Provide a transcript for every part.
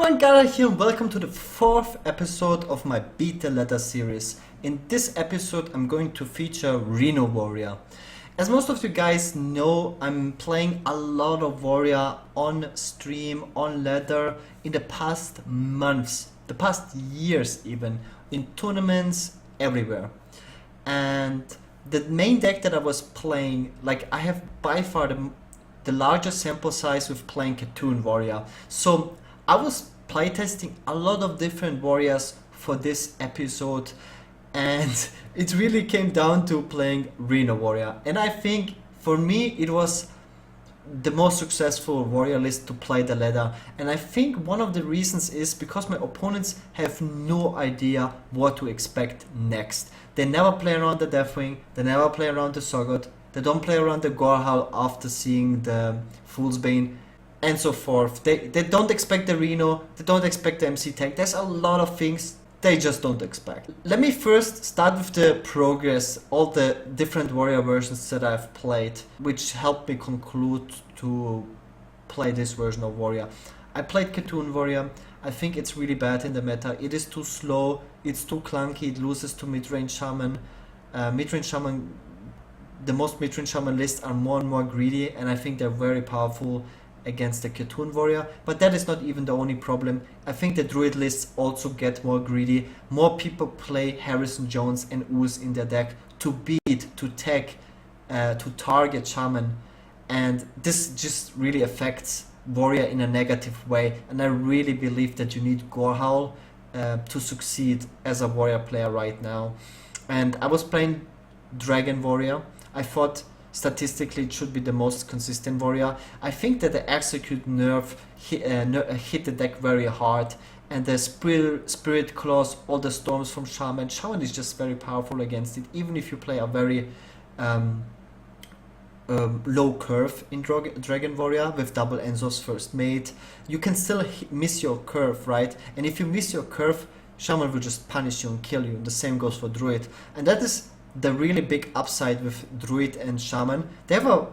everyone, Gaara here and welcome to the 4th episode of my Beat the Ladder series. In this episode I'm going to feature Reno Warrior. As most of you guys know, I'm playing a lot of Warrior on stream, on ladder in the past months, the past years even, in tournaments, everywhere. And the main deck that I was playing, like I have by far the largest sample size with playing Cartoon Warrior. So I was playtesting a lot of different warriors for this episode, and it really came down to playing Reno Warrior. And I think for me it was the most successful warrior list to play the ladder. And I think one of the reasons is because my opponents have no idea what to expect next. They never play around the Deathwing, they never play around the Soggot, they don't play around the Gaara after seeing the Fool's Bane, and so forth. They don't expect the Reno, they don't expect the MC tag. There's a lot of things they just don't expect. Let me first start with the progress, all the different warrior versions that I've played, which helped me conclude to play this version of warrior. I played Cartoon Warrior. I think it's really bad in the meta. It is too slow, it's too clunky, it loses to mid-range shaman. Mid-range shaman, the most mid-range shaman lists are more and more greedy, and I think they're very powerful against the Cartoon Warrior, but that is not even the only problem. I think the Druid lists also get more greedy. More people play Harrison Jones and Ooze in their deck to beat, to tag, to target Shaman, and this just really affects Warrior in a negative way, and I really believe that you need Gorehowl to succeed as a Warrior player right now. And I was playing Dragon Warrior. I thought statistically it should be the most consistent warrior. I think that the Execute nerf hit the deck very hard, and the Spirit Claws, all the storms from Shaman. Shaman is just very powerful against it, even if you play a very low curve in Dragon Warrior with double Enzo's first mate. You can still miss your curve, right? And if you miss your curve, Shaman will just punish you and kill you. And the same goes for Druid, and that is the really big upside with Druid and Shaman. They have a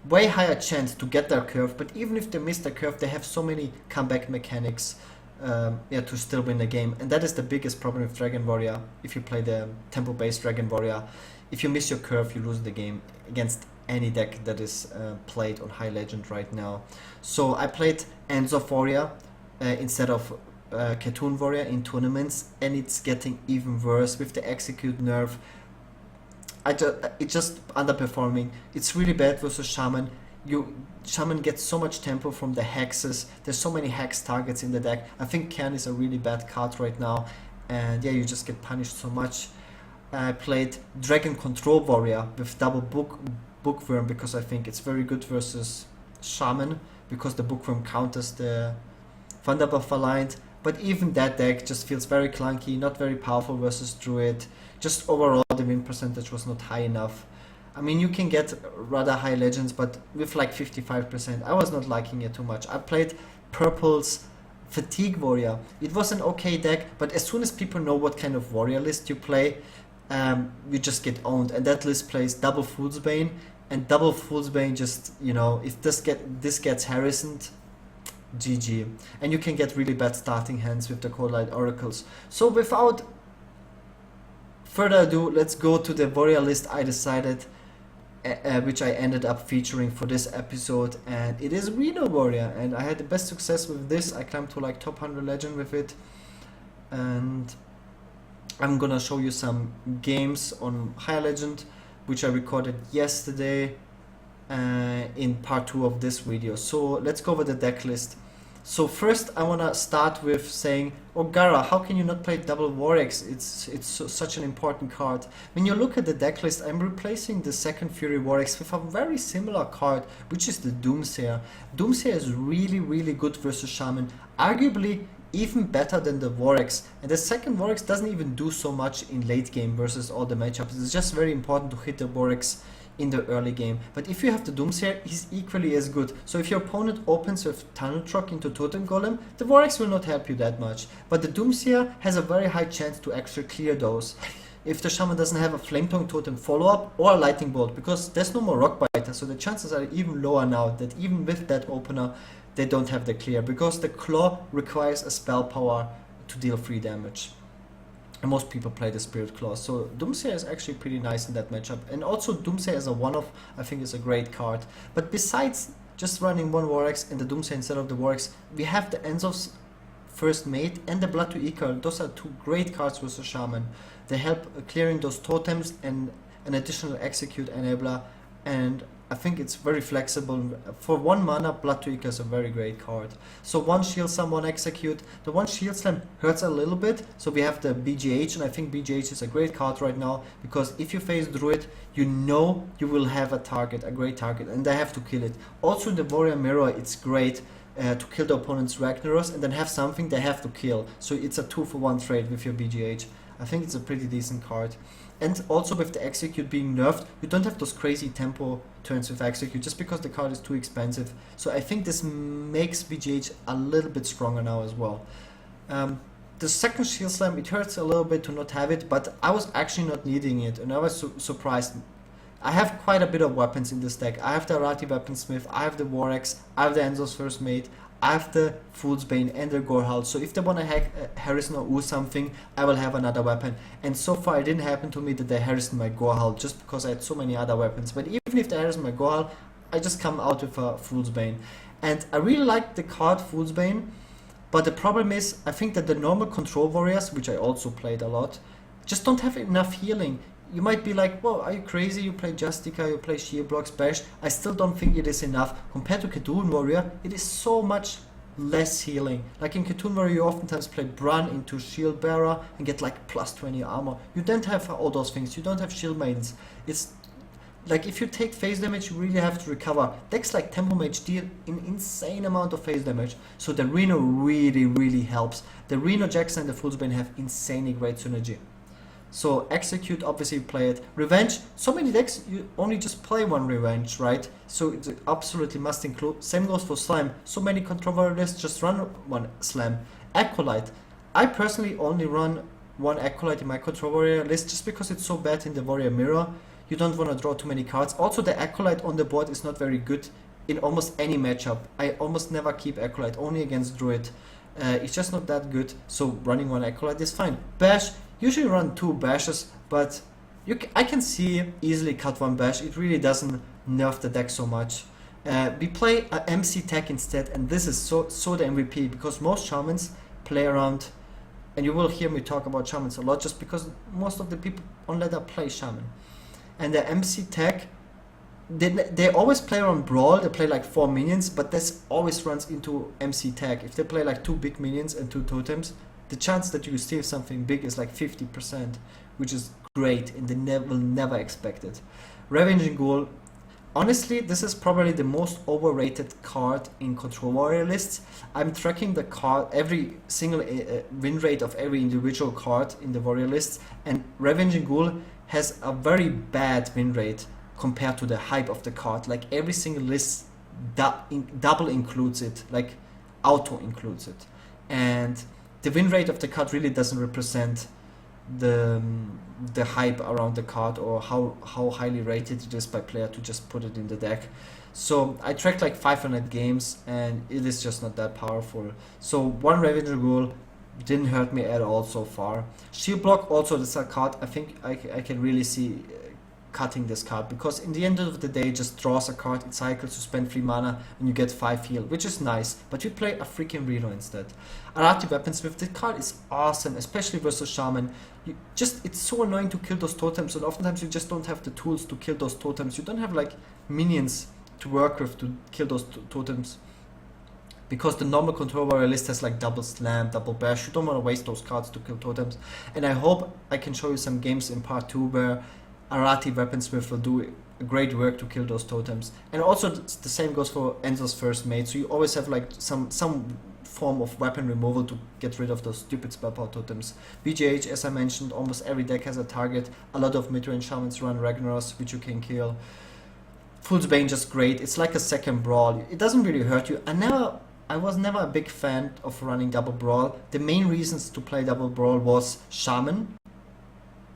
way higher chance to get their curve, but even if they miss the curve, they have so many comeback mechanics to still win the game. And that is the biggest problem with Dragon Warrior. If you play the tempo-based Dragon Warrior, if you miss your curve, you lose the game against any deck that is played on High Legend right now. So I played Enzo Warrior instead of Cartoon Warrior in tournaments, and it's getting even worse with the Execute nerf. It's just underperforming. It's really bad versus Shaman. Shaman gets so much tempo from the hexes. There's so many hex targets in the deck. I think Cairn is a really bad card right now, and yeah, you just get punished so much. I played Dragon Control Warrior with double Bookworm because I think it's very good versus Shaman, because the Bookworm counters the Thunder Buff Aligned. But even that deck just feels very clunky, not very powerful versus Druid. Just overall the win percentage was not high enough. I mean, you can get rather high legends, but with like 55%, I was not liking it too much. I played Purple's Fatigue Warrior. It was an okay deck, but as soon as people know what kind of warrior list you play, you just get owned. And that list plays double Fool's Bane, and double Fool's Bane just, you know, if this gets Harrisoned, GG. And you can get really bad starting hands with the Cold Light Oracles. So without further ado, let's go to the warrior list I decided, which I ended up featuring for this episode, and it is Reno Warrior. And I had the best success with this. I climbed to like top 100 legend with it, and I'm gonna show you some games on higher legend which I recorded yesterday in part 2 of this video. So let's go over the deck list. So first I want to start with saying, oh Gaara, how can you not play double Warx? It's such an important card. When you look at the deck list, I'm replacing the second Fury Warx with a very similar card, which is the Doomsayer. Doomsayer is really good versus Shaman, arguably even better than the Warx. And the second Warx doesn't even do so much in late game versus all the matchups. It's just very important to hit the Warx in the early game. But if you have the Doomsayer, he's equally as good. So if your opponent opens with Tunnel Truck into Totem Golem, the Warx will not help you that much. But the Doomsayer has a very high chance to actually clear those. If the Shaman doesn't have a Flame Tongue Totem follow-up or a Lightning Bolt, because there's no more Rock Biter, so the chances are even lower now that even with that opener, they don't have the clear, because the claw requires a spell power to deal 3 damage. And most people play the Spirit Claw, so Doomsayer is actually pretty nice in that matchup. And also Doomsayer as a one-off, I think, is a great card. But besides just running 1 Warx and the Doomsayer instead of the Warx, we have the Enzov's First Mate and the Blood to Equal. Those are 2 great cards versus Shaman. They help clearing those totems and an additional Execute enabler, and I think it's very flexible. For 1 mana, Blood to Equal is a very great card. So 1 Shield Slam, 1 Execute. The 1 Shield Slam hurts a little bit, so we have the BGH, and I think BGH is a great card right now, because if you face Druid, you know you will have a target, a great target, and they have to kill it. Also in the Warrior Mirror, it's great to kill the opponent's Ragnaros and then have something they have to kill. So it's a 2-for-1 trade with your BGH. I think it's a pretty decent card. And also with the Execute being nerfed, you don't have those crazy tempo turns with Execute just because the card is too expensive. So I think this makes BGH a little bit stronger now as well. The second Shield Slam, it hurts a little bit to not have it, but I was actually not needing it, and I was surprised. I have quite a bit of weapons in this deck. I have the Arati Weaponsmith, I have the Warx, I have the Enzo's First Mate, I have the Fool's Bane and the Gorehal. So if they want to hack Harrison or Ooze something, I will have another weapon. And so far it didn't happen to me that they Harrison my Gorehal, just because I had so many other weapons. But even if they Harrison my Gorehal, I just come out with a Fool's Bane. And I really like the card Fool's Bane, but the problem is, I think that the normal Control Warriors, which I also played a lot, just don't have enough healing. You might be like, well, are you crazy? You play Justica, you play Shield Blocks, Bash. I still don't think it is enough. Compared to Khatoon Warrior, it is so much less healing. Like in Khatoon Warrior, you oftentimes play Brun into Shield Bearer and get like plus 20 armor. You don't have all those things. You don't have Shield Maidens. It's like if you take phase damage, you really have to recover. Decks like Tempo Mage deal an insane amount of phase damage. So the Reno really helps. The Reno Jackson and the Fool's Bane have insanely great synergy. So Execute, obviously you play it. Revenge, so many decks you only just play 1 Revenge, right? So it's absolutely must include. Same goes for Slime. So many controversial lists just run 1 Slam. Acolyte, I personally only run 1 Acolyte in my Control Warrior list just because it's so bad in the Warrior Mirror. You don't want to draw too many cards. Also the Acolyte on the board is not very good in almost any matchup. I almost never keep Acolyte, only against Druid. It's just not that good, so running 1 Acolyte is fine. Bash, usually run 2 Bashes, but I can see easily cut 1 Bash. It really doesn't nerf the deck so much. We play a MC Tech instead, and this is so the MVP, because most Shamans play around, and you will hear me talk about Shamans a lot just because most of the people on ladder play Shaman. And the MC Tech, they always play around Brawl, they play like 4 minions, but this always runs into MC Tech. If they play like 2 big minions and 2 totems, the chance that you steal something big is like 50%, which is great, and they will never expect it. Ravaging Ghoul, honestly, this is probably the most overrated card in Control Warrior lists. I'm tracking the card, every single win rate of every individual card in the Warrior lists, and Ravaging Ghoul has a very bad win rate compared to the hype of the card. Like every single list double includes it, like auto includes it, and the win rate of the card really doesn't represent the hype around the card, or how highly rated it is by player to just put it in the deck. So I tracked like 500 games, and it is just not that powerful. So 1 Ravager Ghoul didn't hurt me at all so far. Shield Block, also this is a card I think I can really see cutting this card, because in the end of the day it just draws a card, it cycles, you spend 3 mana and you get 5 heal, which is nice, but you play a freaking Reno instead. Arati Weaponsmith, this card is awesome, especially versus Shaman. It's so annoying to kill those totems, and oftentimes you just don't have the tools to kill those totems. You don't have like minions to work with to kill those totems, because the normal Control Warrior list has like double Slam, double Bash. You don't want to waste those cards to kill totems. And I hope I can show you some games in part 2 where Arati Weaponsmith will do great work to kill those totems. And also the same goes for Enzo's First Mate, so you always have like some form of weapon removal to get rid of those stupid spell power totems. BGH, as I mentioned, almost every deck has a target. A lot of mid-range Shamans run Ragnaros, which you can kill. Fool's Bane, just great. It's like a second Brawl. It doesn't really hurt you. I was never a big fan of running double Brawl. The main reasons to play double Brawl was Shaman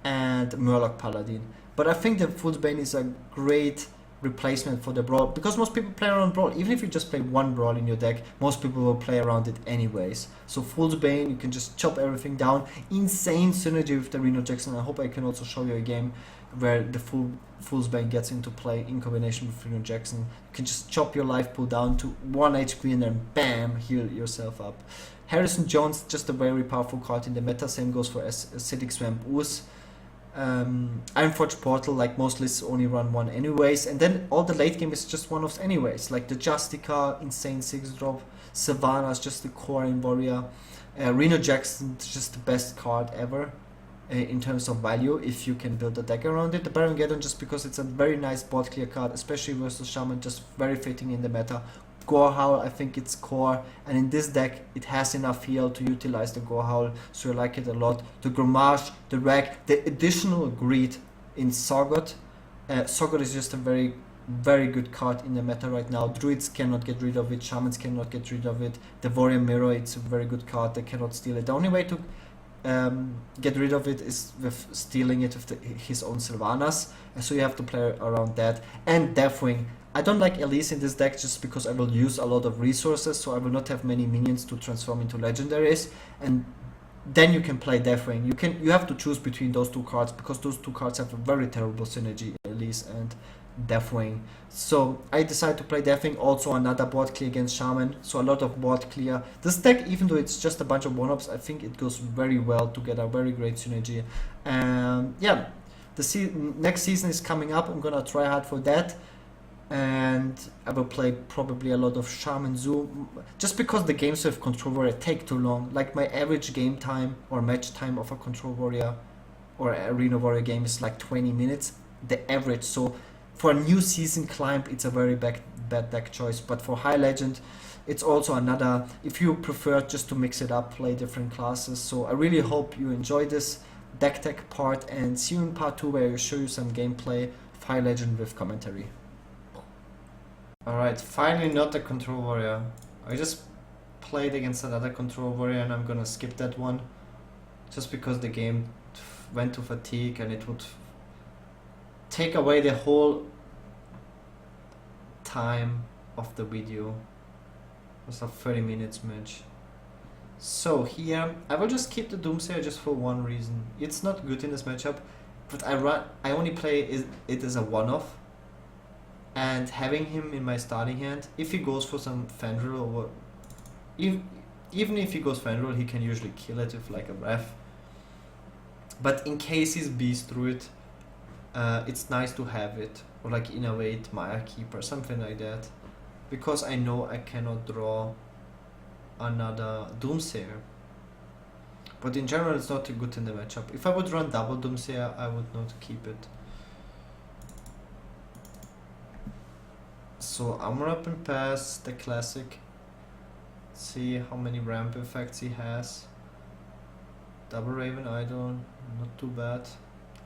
and Murloc Paladin. But I think the Fool's Bane is a great replacement for the Brawl, because most people play around Brawl. Even if you just play one Brawl in your deck, most people will play around it anyways. So Fool's Bane, you can just chop everything down. Insane synergy with the Reno Jackson. I hope I can also show you a game where the Fool's Bane gets into play in combination with Reno Jackson. You can just chop your life pool down to 1 HP and then bam, heal yourself up. Harrison Jones, just a very powerful card in the meta. Same goes for Acidic Swamp Ooze. Ironforge Portal, like most lists only run one anyways, and then all the late game is just one-offs anyways, like the Justica, insane 6-drop, Savannah's just the core in Warrior, Reno Jackson, just the best card ever in terms of value if you can build a deck around it. The Baron Geddon, just because it's a very nice board clear card, especially versus Shaman, just very fitting in the meta. Gorehowl, I think it's core, and in this deck it has enough heal to utilize the Gorehowl, so I like it a lot. The Gromage, the Rag, the additional Greed in Sorgot. Sorgot is just a very good card in the meta right now. Druids cannot get rid of it, Shamans cannot get rid of it. The Warrior Mirror, it's a very good card, they cannot steal it. The only way to get rid of it is with stealing it with his own Sylvanas, so you have to play around that. And Deathwing, I don't like Elise in this deck just because I will use a lot of resources, so I will not have many minions to transform into legendaries, and then you can play Deathwing. You have to choose between those two cards, because those two cards have a very terrible synergy, Elise and Deathwing. So I decided to play Deathwing, also another board clear against Shaman, so a lot of board clear. This deck, even though it's just a bunch of one-ups, I think it goes very well together, very great synergy. Yeah, the next season is coming up, I'm gonna try hard for that. And I will play probably a lot of Shaman Zoo, just because the games with Control Warrior take too long. Like my average game time or match time of a Control Warrior or a Reno Warrior game is like 20 minutes, the average. So for a new season climb, it's a very bad deck choice. But for High Legend, it's also another, if you prefer just to mix it up, play different classes. So I really hope you enjoy this deck tech part, and see you in part 2 where I show you some gameplay of High Legend with commentary. Alright, finally not a Control Warrior. I just played against another Control Warrior and I'm gonna skip that one, just because the game went to fatigue and it would take away the whole time of the video. It was a 30 minutes match. So here, I will just keep the Doomsayer just for one reason. It's not good in this matchup, but I only play it as a one-off. And having him in my starting hand, if he goes for some Fandral, or even if he goes Fandral, he can usually kill it with like a ref. But in case he's Beast Druid, it's nice to have it, or like Innovate, Maya Keeper, something like that, because I know I cannot draw another Doomsayer. But in general, it's not too good in the matchup. If I would run double Doomsayer, I would not keep it. So Armor Up and Pass, the classic. See how many ramp effects he has. Double Raven Idol, not too bad.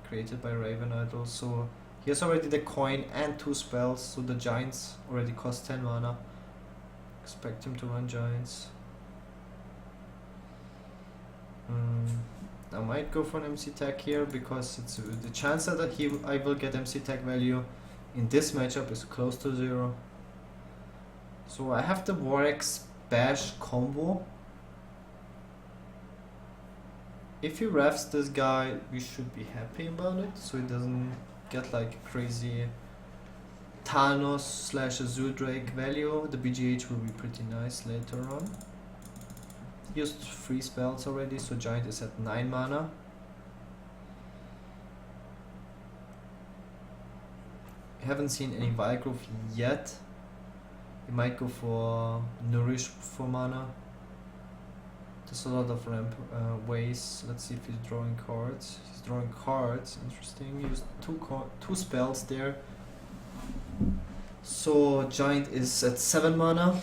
Created by Raven Idol. So he has already the coin and 2 spells, so the Giants already cost 10 mana. Expect him to run Giants. I might go for an MC tag here, because it's the chance that I will get MC tag value in this matchup is close to 0. So I have the Vorax Bash combo. If he refs this guy, we should be happy about it, so he doesn't get like crazy Thanos / Azure Drake value. The BGH will be pretty nice later on. He used 3 spells already, so Giant is at 9 mana. I haven't seen any Wild Growth yet. He might go for Nourish for mana. There's a lot of ramp ways. Let's see if he's drawing cards. He's drawing cards, interesting. He used 2 spells there. So Giant is at 7 mana.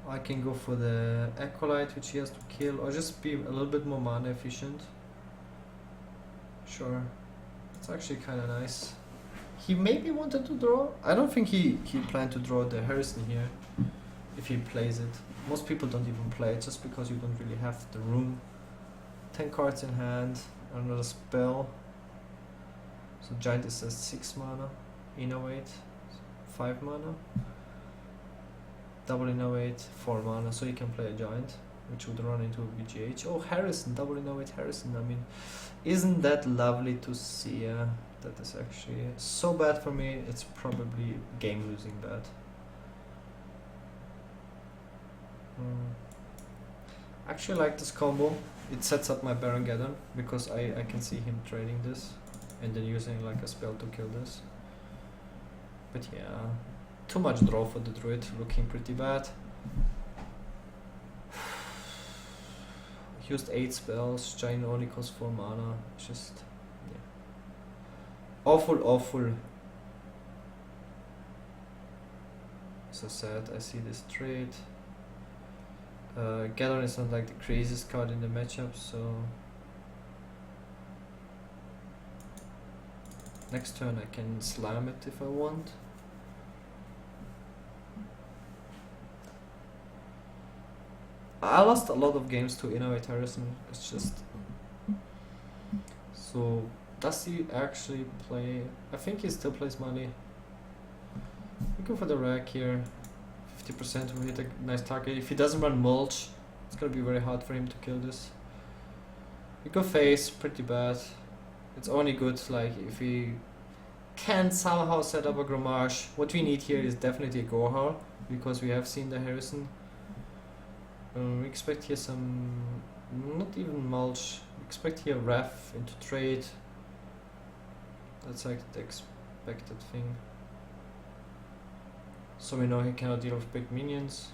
I can go for the Acolyte, which he has to kill, or just be a little bit more mana efficient. Sure. It's actually kind of nice. He maybe wanted to draw. I don't think he planned to draw the Hearthstone here, if he plays it. Most people don't even play it, just because you don't really have the room. 10 cards in hand, another spell. So giant is a 6 mana, innovate, 5 mana, double innovate, 4 mana, so you can play a giant, which would run into a BGH. Oh, Harrison, double innovate Harrison, I mean, isn't that lovely to see? That is actually so bad for me, it's probably game losing bad. I actually like this combo. It sets up my Baron Geddon because I can see him trading this and then using like a spell to kill this. But yeah, too much draw for the druid, looking pretty bad. Used 8 spells, giant only costs 4 mana, just yeah. Awful, awful. So sad, I see this trade. Gaara is not like the craziest card in the matchup, so next turn I can slam it if I want. I lost a lot of games to Innovate Harrison, it's just... So, does he actually play... I think he still plays money. We go for the rack here. 50% will hit a nice target. If he doesn't run mulch, it's gonna be very hard for him to kill this. We go face, pretty bad. It's only good like if he can somehow set up a Gromage. What we need here is definitely a Gohar, because we have seen the Harrison. We expect here some, not even mulch, we expect here Ref into trade. That's like the expected thing. So we know he cannot deal with big minions.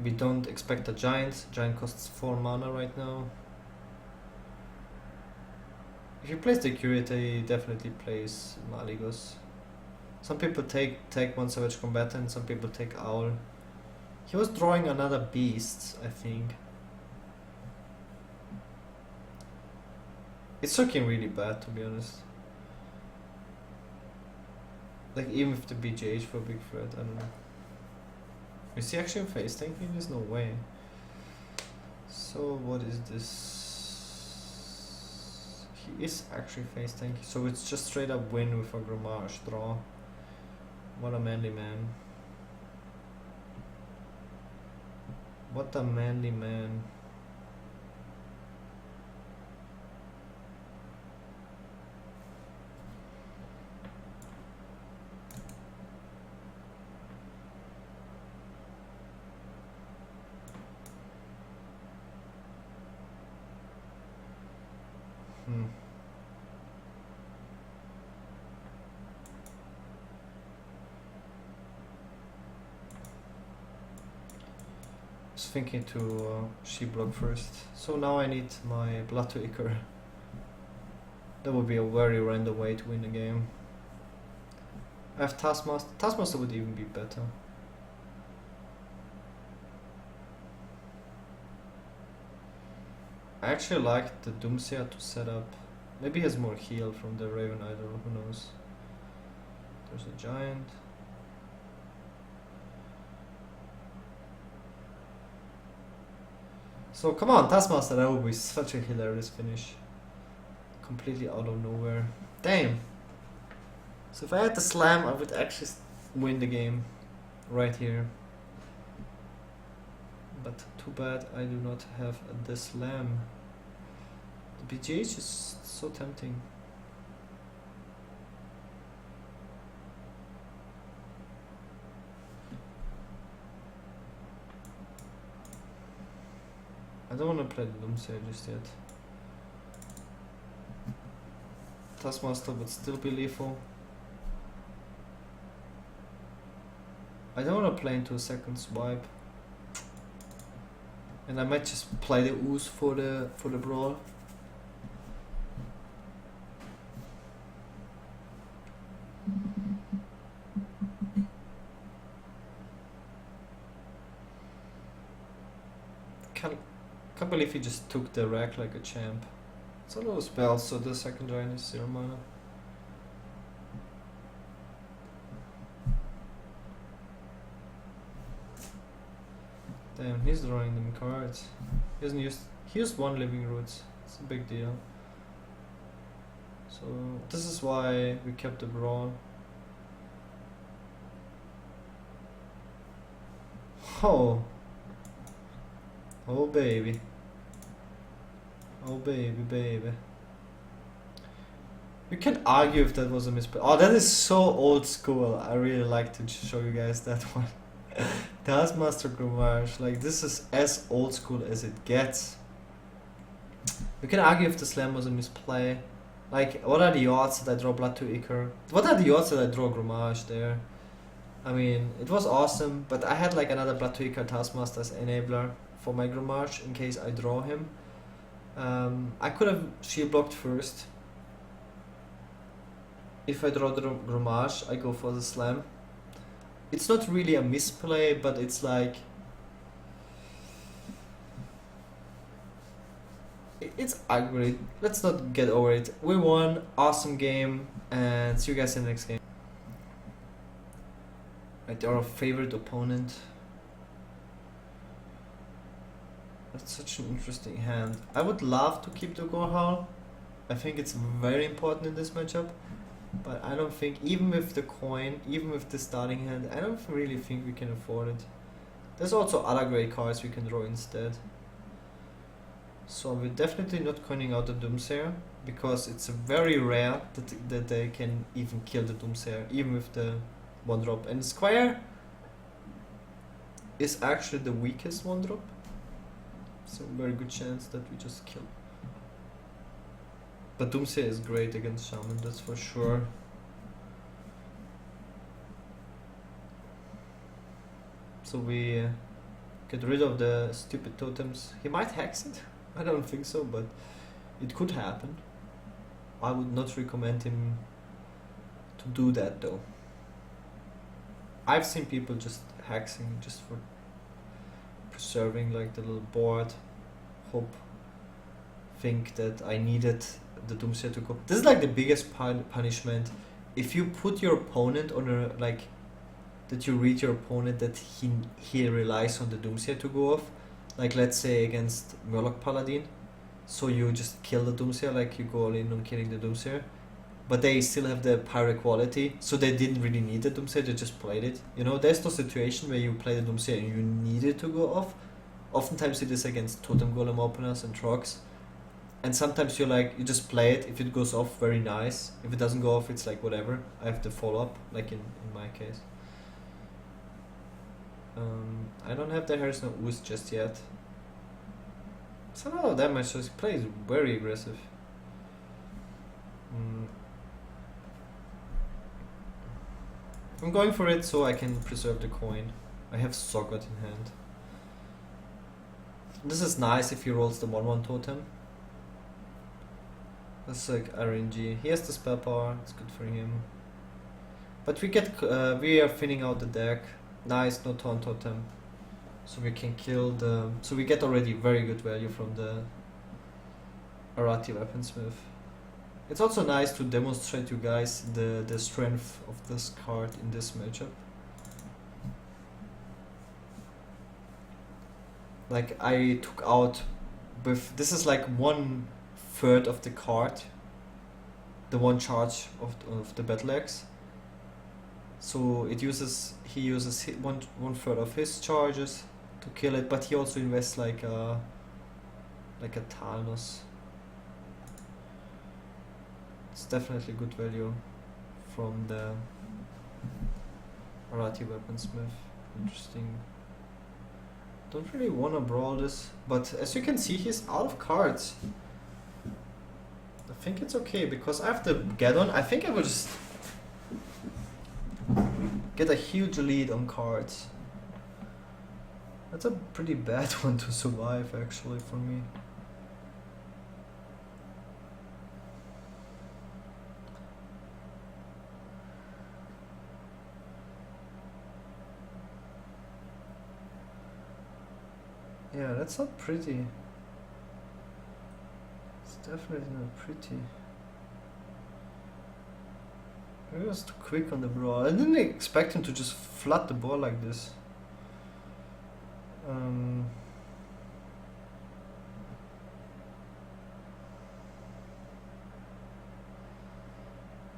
We don't expect a giant. Giant costs 4 mana right now. If he plays the Curator, he definitely plays Malygos. Some people take one Savage Combatant, some people take Owl. He was drawing another beast, I think. It's looking really bad, to be honest. Like, even with the BGH for Big Threat, I don't know. Is he actually face tanking? There's no way. So, what is this? He is actually face tanking, so it's just straight up win with a Gromage draw. What a manly man. What a manly man. I was thinking to sheep block first. So now I need my Blood to Ichor. That would be a very random way to win the game. I have Taskmaster. Taskmaster would even be better. I actually like the Doomsayer to set up. Maybe he has more heal from the Raven Idol, who knows. There's a giant. So come on, Taskmaster, that would be such a hilarious finish. Completely out of nowhere. Damn. So if I had the slam, I would actually win the game right here. But too bad I do not have the slam. The BGH is so tempting. I don't want to play the Doomsayer just yet. Taskmaster would still be lethal. I don't want to play into a second swipe. And I might just play the Ooze for the brawl. Can't believe he just took the rack like a champ. It's a lot of spells, so the second giant is 0 mana. Damn, he's drawing them cards. He hasn't used. He used one living roots. It's a big deal. So this is why we kept the brawl. Oh. Oh baby. Oh baby, baby. We can argue if that was a misplay. Oh, that is so old school. I really like to show you guys that one. Taskmaster Gromage. Like, this is as old school as it gets. We can argue if the slam was a misplay. Like, what are the odds that I draw Blood to Ichor? What are the odds that I draw Gromage there? I mean, it was awesome, but I had like another Blood to Ichor Taskmaster as enabler for my Gromage in case I draw him. I could have shield blocked first. If I draw the Gromage, I go for the slam. It's not really a misplay, but it's like... It's ugly. Let's not get over it. We won, awesome game, and see you guys in the next game. Right, our favorite opponent. That's such an interesting hand. I would love to keep the Gohal. I think it's very important in this matchup. But I don't think, even with the coin, even with the starting hand, I don't really think we can afford it. There's also other great cards we can draw instead. So we're definitely not coining out the Doomsayer, because it's very rare that they can even kill the Doomsayer, even with the 1-drop. And Squire is actually the weakest 1-drop. So very good chance that we just kill. But Doomsayer is great against Shaman, that's for sure. So we get rid of the stupid totems. He might hex it. I don't think so, but it could happen. I would not recommend him to do that though. I've seen people just hexing just for preserving like the little board. Think that I needed the Doomsayer to go. This is like the biggest punishment. If you put your opponent on a like that you read your opponent that he relies on the Doomsayer to go off. Like let's say against Murloc Paladin. So you just kill the Doomsayer, like you go all in on killing the Doomsayer. But they still have the pirate quality, so they didn't really need the Doomsayer, they just played it. You know, there's no situation where you play the Doomsayer and you need it to go off. Oftentimes it is against Totem Golem openers and Trogs. And sometimes you just play it. If it goes off, very nice. If it doesn't go off, it's like whatever. I have to follow up, like in my case. I don't have the Hearthstone Ooze just yet. It's a lot of damage, so his play is very aggressive. I'm going for it so I can preserve the coin. I have Soggot in hand. This is nice if he rolls the 1-1 totem. That's like RNG. He has the spell power, it's good for him. But we are thinning out the deck. Nice, no taunt totem. So we can kill the... So we get already very good value from the Arati Weaponsmith. It's also nice to demonstrate you guys the strength of this card in this matchup. Like I took out with... This is like 1/3 of the card. The 1 charge of the Battle Axe. So he uses 1/3 of his charges to kill it, but he also invests like a Talnos. It's definitely good value from the Arati Weaponsmith. Interesting. Don't really wanna brawl this, but as you can see, he's out of cards. I think it's okay because I have the Gaddon. I think I will just get a huge lead on cards. That's a pretty bad one to survive actually for me. Yeah, that's not pretty. It's definitely not pretty. Maybe I was too quick on the brawl. I didn't expect him to just flood the ball like this. Um,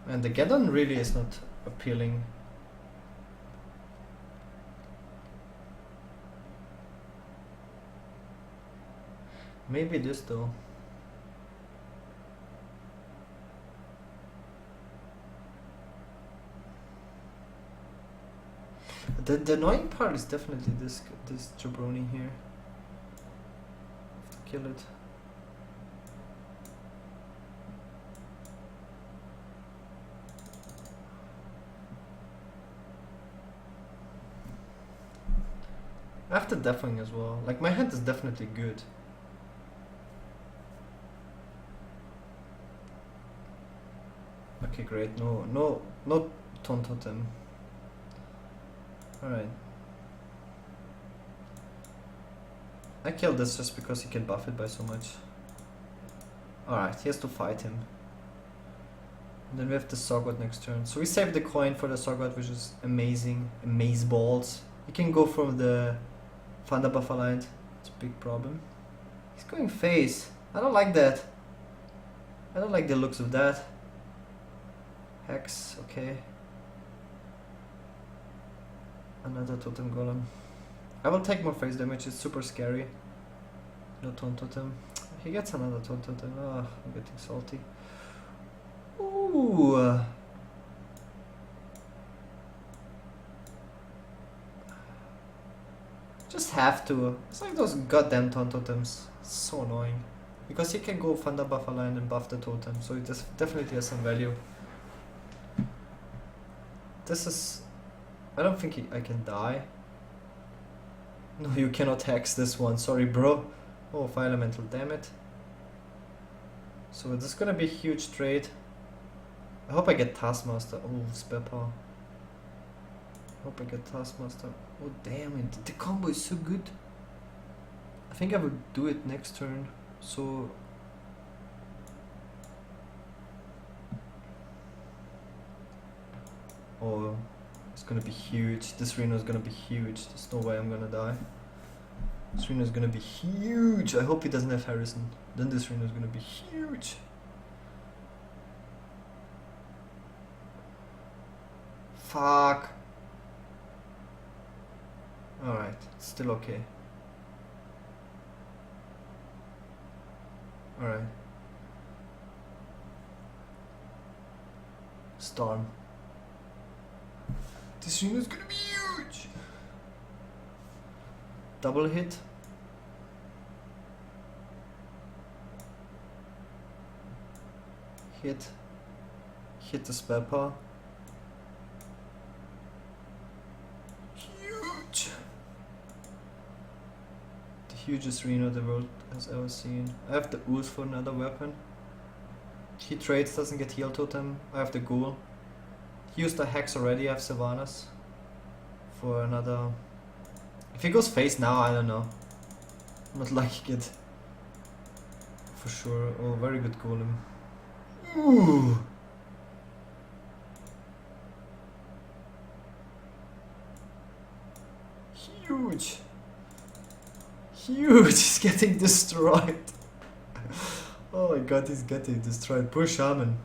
and the Geddon really is not appealing. Maybe this though. The annoying part is definitely this jabroni here. Have to kill it. I have the deafening as well. Like my hand is definitely good. Okay, great. No Taunt Totem. Alright. I killed this just because he can buff it by so much. Alright, he has to fight him. And then we have the Sorgot next turn. So we save the coin for the Sorgot, which is amazing. Amaze balls. He can go from the Thunder Buff aligned. It's a big problem. He's going face. I don't like that. I don't like the looks of that. Hex, okay. Another Totem Golem. I will take more face damage, it's super scary. No Taunt Totem. He gets another Taunt Totem. Ah, I'm getting salty. Ooh. Just have to. It's like those goddamn Taunt Totems. It's so annoying. Because he can go Thunder Buff aligned and buff the totem, so it definitely has some value. This is... I don't think I can die. No, you cannot hex this one. Sorry, bro. Oh, Fire Elemental, damn it. So this is gonna be a huge trade. I hope I get Taskmaster. Oh, Spare Power. I hope I get Taskmaster. Oh, damn it. The combo is so good. I think I will do it next turn. So... Oh, it's gonna be huge. This Reno is gonna be huge. There's no way I'm gonna die. This Reno is gonna be huge. I hope he doesn't have Harrison. Then this Reno is gonna be huge. Fuck. Alright, it's still okay. Alright. Storm. This Reno is gonna be huge! Double hit. Hit. Hit the Spare Power. Huge! The hugest Reno the world has ever seen. I have the Ooze for another weapon. He trades, doesn't get Heal Totem. I have the Ghoul. He used the Hex already, I have Sylvanas. For another... If he goes face now, I don't know. I'm not liking it. For sure. Oh, very good Golem. Ooh! Huge! Huge! He's getting destroyed! Oh my god, he's getting destroyed. Poor Shaman.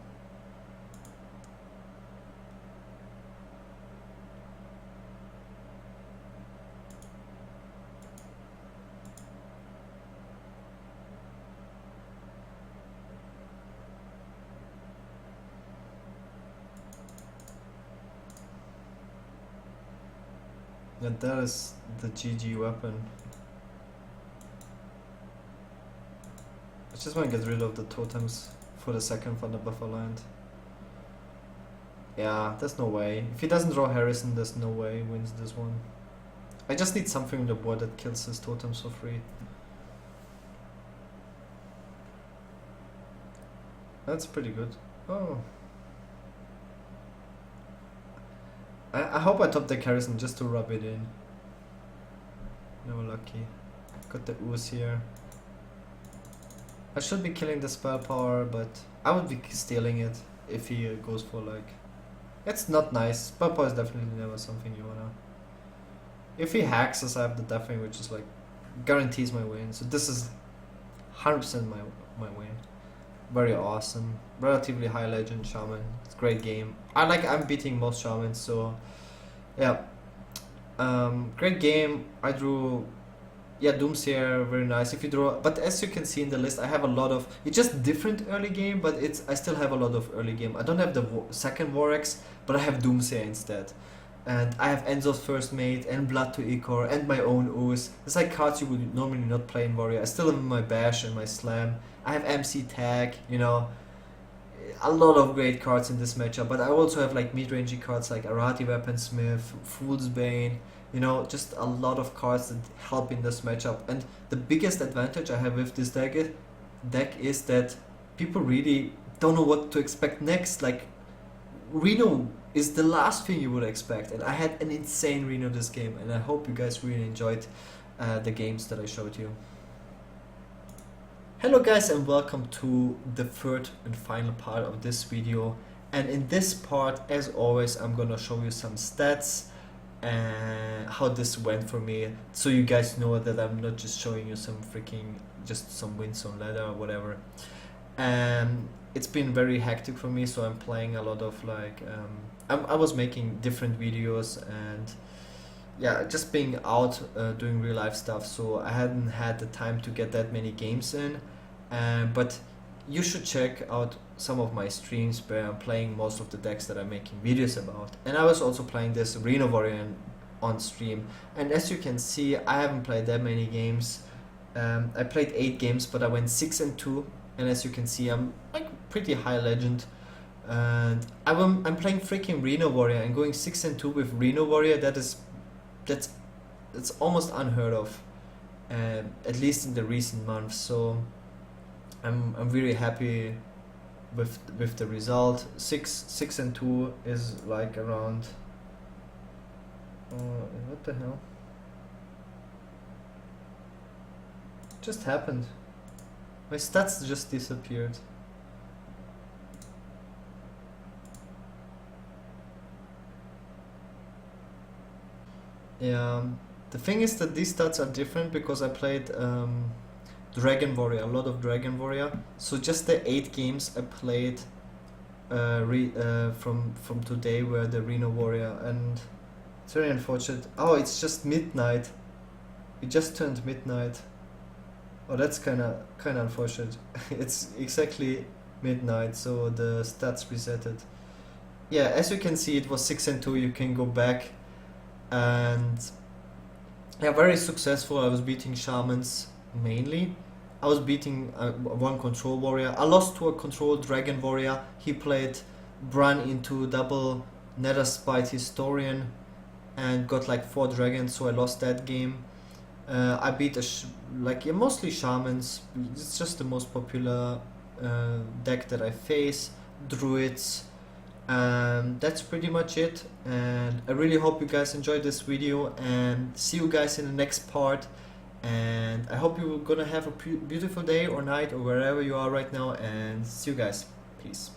And that is the GG weapon. I just want to get rid of the totems for the second Thunder Buff aligned. Yeah, there's no way. If he doesn't draw Harrison, there's no way he wins this one. I just need something on the board that kills his totems for free. That's pretty good. Oh. I hope I top deck Harrison just to rub it in. No lucky. Got the Ooze here. I should be killing the Spell Power, but I would be stealing it if he goes for like... It's not nice. Spell Power is definitely never something you wanna If he hacks us, I have the deafening, which is like guarantees my win. So this is 100% my win. Very awesome. Relatively high legend shaman. It's a great game. I'm beating most shamans, so yeah. Great game. I drew, yeah, Doomsayer, very nice. If you draw, but as you can see in the list, I have a lot of. It's just different early game, but I still have a lot of early game. I don't have the second Vorax, but I have Doomsayer instead. And I have Enzo's First Mate and Blood to Ichor and my own Ooze. It's like cards you would normally not play in Warrior. I still have my Bash and my Slam. I have MC Tag, you know. A lot of great cards in this matchup, but I also have like mid-rangey cards like Arati Weaponsmith, Fool's Bane, you know, just a lot of cards that help in this matchup. And the biggest advantage I have with this deck is that people really don't know what to expect next. Like, Reno is the last thing you would expect, and I had an insane Reno this game, and I hope you guys really enjoyed the games that I showed you. Hello guys, and welcome to the third and final part of this video. And in this part, as always, I'm gonna show you some stats and how this went for me, so you guys know that I'm not just showing you some just some wins on ladder or whatever. It's been very hectic for me, so I'm playing a lot of I was making different videos and yeah, just being out doing real life stuff, so I hadn't had the time to get that many games in. But you should check out some of my streams where I'm playing most of the decks that I'm making videos about. And I was also playing this Reno Warrior on stream, and as you can see, I haven't played that many games. I played 8 games, but I went 6-2, and as you can see, I'm like pretty high legend. And I'm playing freaking Reno Warrior and going 6-2 with Reno Warrior. That's almost unheard of, at least in the recent months. So I'm really happy with the result. 6-2 is like around. What the hell just happened? My stats just disappeared. Yeah, the thing is that these stats are different because I played Dragon Warrior, a lot of Dragon Warrior. So just the 8 games I played from today were the Reno Warrior, and it's very unfortunate. Oh, it's just midnight. It just turned midnight. Oh, that's kind of unfortunate. It's exactly midnight, so the stats resetted. Yeah, as you can see, it was 6-2. You can go back, and yeah, very successful. I was beating shamans mainly. I was beating one control warrior. I lost to a control dragon warrior. He played Bran into double Nether Spite Historian and got like 4 dragons, so I lost that game. I beat mostly shamans. It's just the most popular deck that I face. Druids. That's pretty much it, and I really hope you guys enjoyed this video, and see you guys in the next part. And I hope you're gonna have a beautiful day or night or wherever you are right now, and see you guys. Peace.